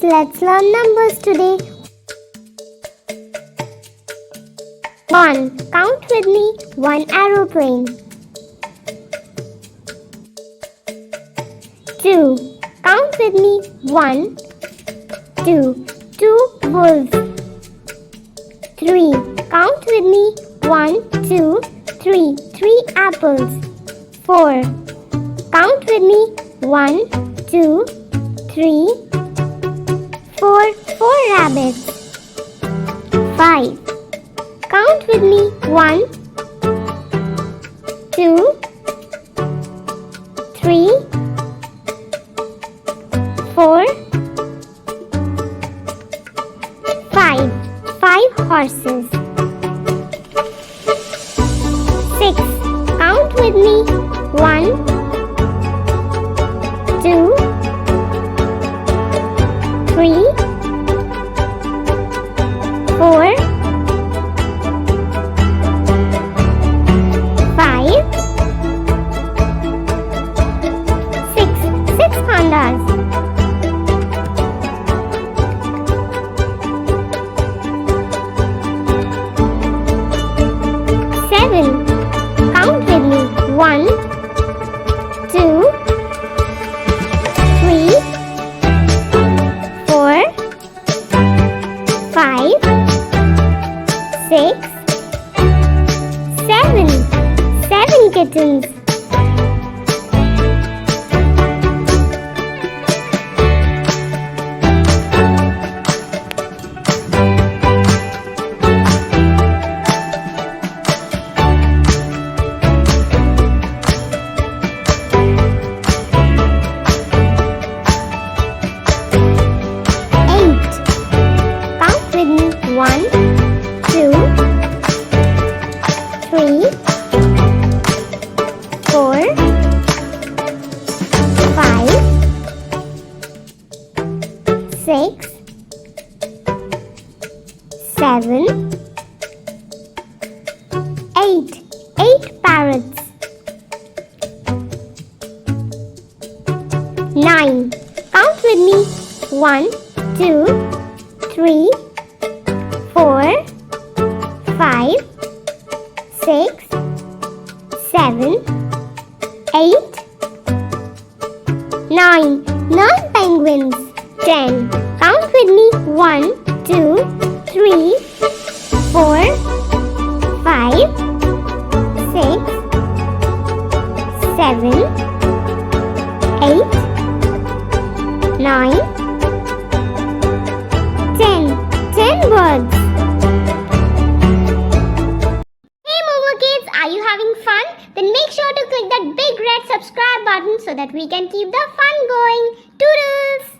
let's learn numbers today. 1. Count with me. 1 aeroplane. 2. Count with me. 1, 2. 2 wolves. 3. Count with me. 1, 2, 3. 3 apples. 4. Count with me. 1, 2, 3, 4. 4 rabbits. 5. Count with me. 1, 2, 3, 4, 5. 5 horses. 6. Count with me. 1, 2, 3, 4, 5, 6. 6 pandas. 7. Count with me. 1, 2, 3, 4, 5, 6, 7. 7 kittens. 1, 2, 3, 4, 5, 6, 7, 8. 8 parrots. 9. Count with me. 1, 2, 3, 4, 5, 6, 7, 8, 9. 9 penguins. 10. Count with me. 1, 2, 3, 4, 5, 6, 7, 8, 9, 10. 10 birds. Hey Moomoo kids, are you having fun? Then make sure to click that big red subscribe button so that we can keep the fun going. Toodles!